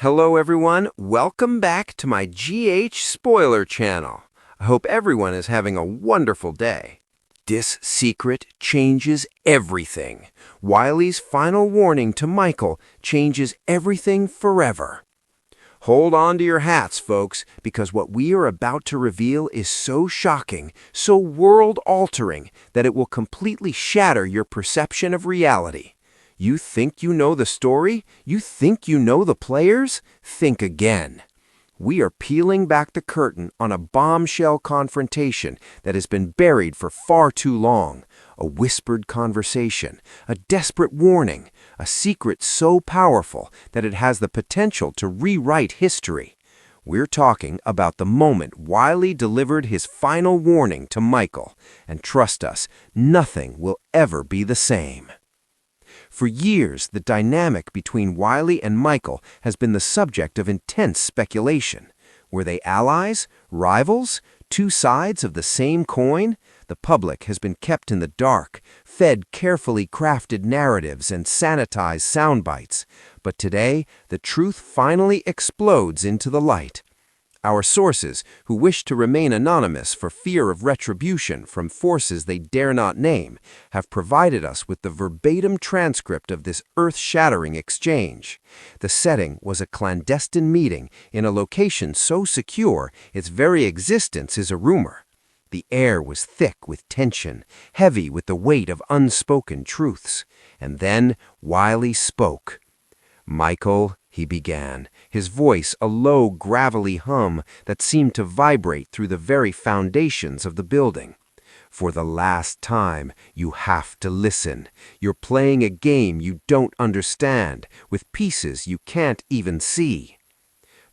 Hello everyone, welcome back to my GH Spoiler channel. I hope everyone is having a wonderful day. This secret changes everything. Wiley's final warning to Michael changes everything forever. Hold on to your hats, folks, because what we are about to reveal is so shocking, so world-altering, that it will completely shatter your perception of reality. You think you know the story? You think you know the players? Think again. We are peeling back the curtain on a bombshell confrontation that has been buried for far too long. A whispered conversation, a desperate warning, a secret so powerful that it has the potential to rewrite history. We're talking about the moment Wiley delivered his final warning to Michael. And trust us, nothing will ever be the same. For years, the dynamic between Wiley and Michael has been the subject of intense speculation. Were they allies, rivals, two sides of the same coin? The public has been kept in the dark, fed carefully crafted narratives and sanitized sound bites. But today, the truth finally explodes into the light. Our sources, who wish to remain anonymous for fear of retribution from forces they dare not name, have provided us with the verbatim transcript of this earth-shattering exchange. The setting was a clandestine meeting in a location so secure its very existence is a rumor. The air was thick with tension, heavy with the weight of unspoken truths. And then Wiley spoke. "Michael," he began, his voice a low, gravelly hum that seemed to vibrate through the very foundations of the building. "For the last time, you have to listen. You're playing a game you don't understand, with pieces you can't even see."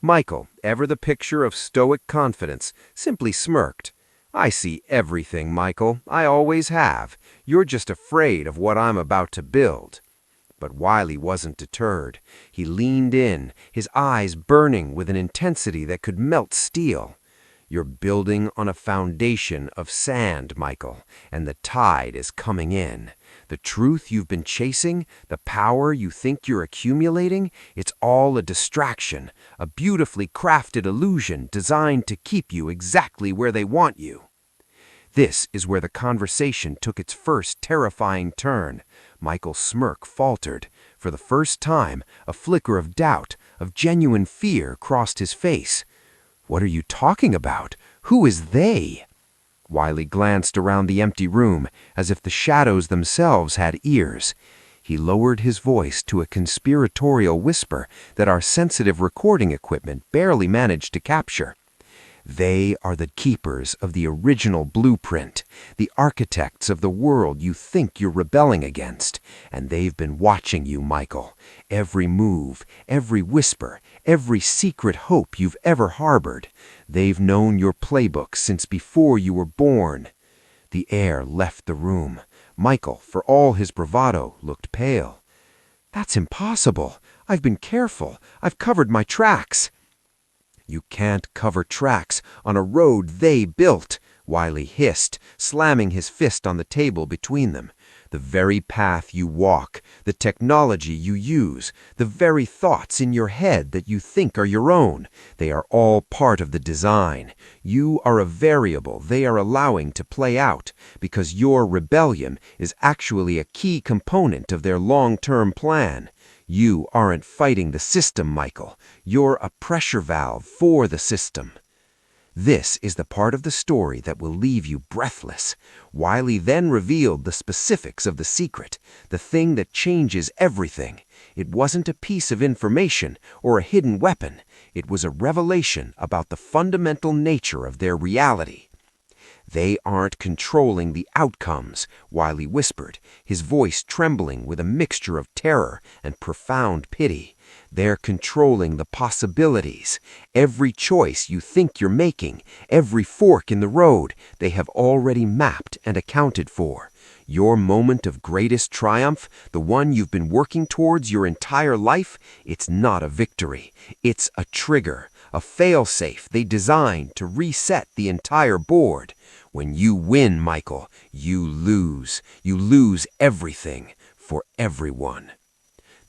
Michael, ever the picture of stoic confidence, simply smirked. "I see everything, Michael. I always have. You're just afraid of what I'm about to build." But Wiley wasn't deterred. He leaned in, his eyes burning with an intensity that could melt steel. "You're building on a foundation of sand, Michael, and the tide is coming in. The truth you've been chasing, the power you think you're accumulating, it's all a distraction, a beautifully crafted illusion designed to keep you exactly where they want you." This is where the conversation took its first terrifying turn. Michael's smirk faltered. For the first time, a flicker of doubt, of genuine fear crossed his face. "What are you talking about? Who is they?" Wiley glanced around the empty room, as if the shadows themselves had ears. He lowered his voice to a conspiratorial whisper that our sensitive recording equipment barely managed to capture. "They are the keepers of the original blueprint, the architects of the world you think you're rebelling against, and they've been watching you, Michael. Every move, every whisper, every secret hope you've ever harbored. They've known your playbook since before you were born." The air left the room. Michael, for all his bravado, looked pale. "That's impossible. I've been careful. I've covered my tracks." "You can't cover tracks on a road they built," Wiley hissed, slamming his fist on the table between them. "The very path you walk, the technology you use, the very thoughts in your head that you think are your own, they are all part of the design. You are a variable they are allowing to play out, because your rebellion is actually a key component of their long-term plan. You aren't fighting the system, Michael. You're a pressure valve for the system." This is the part of the story that will leave you breathless. Wiley then revealed the specifics of the secret, the thing that changes everything. It wasn't a piece of information or a hidden weapon. It was a revelation about the fundamental nature of their reality. "They aren't controlling the outcomes," Wiley whispered, his voice trembling with a mixture of terror and profound pity. "They're controlling the possibilities. Every choice you think you're making, every fork in the road, they have already mapped and accounted for. Your moment of greatest triumph, the one you've been working towards your entire life, it's not a victory. It's a trigger, a fail-safe they designed to reset the entire board. When you win, Michael, you lose. You lose everything for everyone."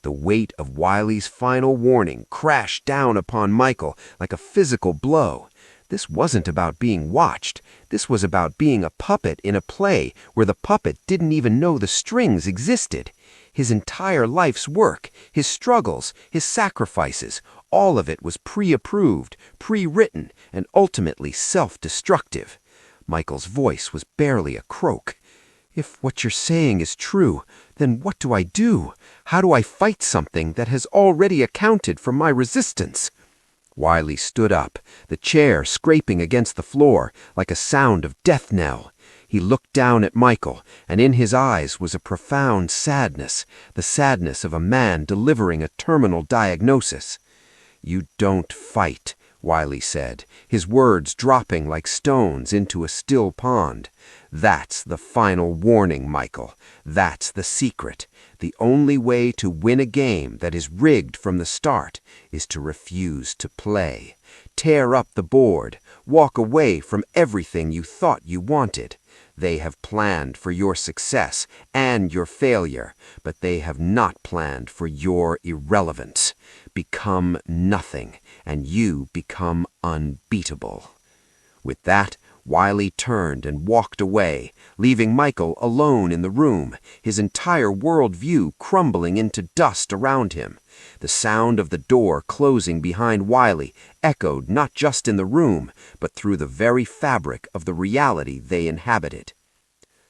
The weight of Wiley's final warning crashed down upon Michael like a physical blow. This wasn't about being watched. This was about being a puppet in a play where the puppet didn't even know the strings existed. His entire life's work, his struggles, his sacrifices, all of it was pre-approved, pre-written, and ultimately self-destructive. Michael's voice was barely a croak. If what you're saying is true, then what do I do? How do I fight something that has already accounted for my resistance? Wiley stood up, the chair scraping against the floor like a sound of death knell. He looked down at Michael, and in his eyes was a profound sadness, the sadness of a man delivering a terminal diagnosis. "You don't fight," Wiley said, his words dropping like stones into a still pond. "That's the final warning, Michael. That's the secret. The only way to win a game that is rigged from the start is to refuse to play. Tear up the board. Walk away from everything you thought you wanted. They have planned for your success and your failure, but they have not planned for your irrelevance. Become nothing, and you become unbeatable." With that, Wiley turned and walked away, leaving Michael alone in the room, his entire worldview crumbling into dust around him. The sound of the door closing behind Wiley echoed not just in the room, but through the very fabric of the reality they inhabited.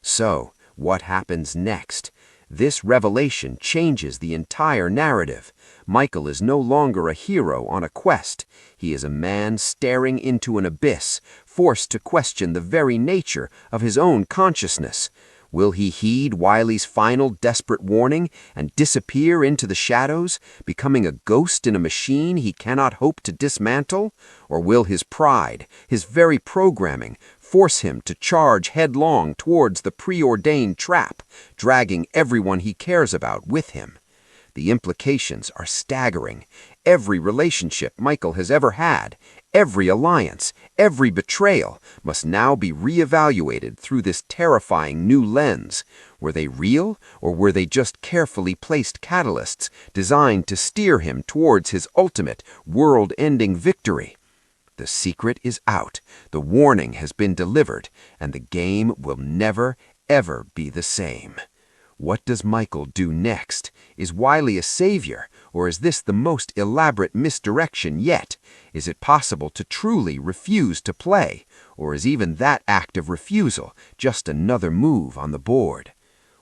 So, what happens next? This revelation changes the entire narrative. Michael is no longer a hero on a quest. He is a man staring into an abyss, forced to question the very nature of his own consciousness. Will he heed Wiley's final desperate warning and disappear into the shadows, becoming a ghost in a machine he cannot hope to dismantle? Or will his pride, his very programming, force him to charge headlong towards the preordained trap, dragging everyone he cares about with him? The implications are staggering. Every relationship Michael has ever had, every alliance, every betrayal must now be reevaluated through this terrifying new lens. Were they real, or were they just carefully placed catalysts designed to steer him towards his ultimate, world-ending victory? The secret is out, the warning has been delivered, and the game will never, ever be the same. What does Michael do next? Is Wiley a savior, or is this the most elaborate misdirection yet? Is it possible to truly refuse to play, or is even that act of refusal just another move on the board?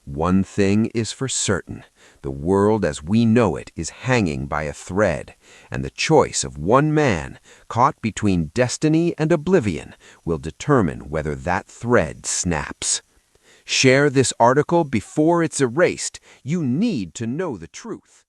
One thing is for certain. The world as we know it is hanging by a thread, and the choice of one man, caught between destiny and oblivion, will determine whether that thread snaps. Share this article before it's erased. You need to know the truth.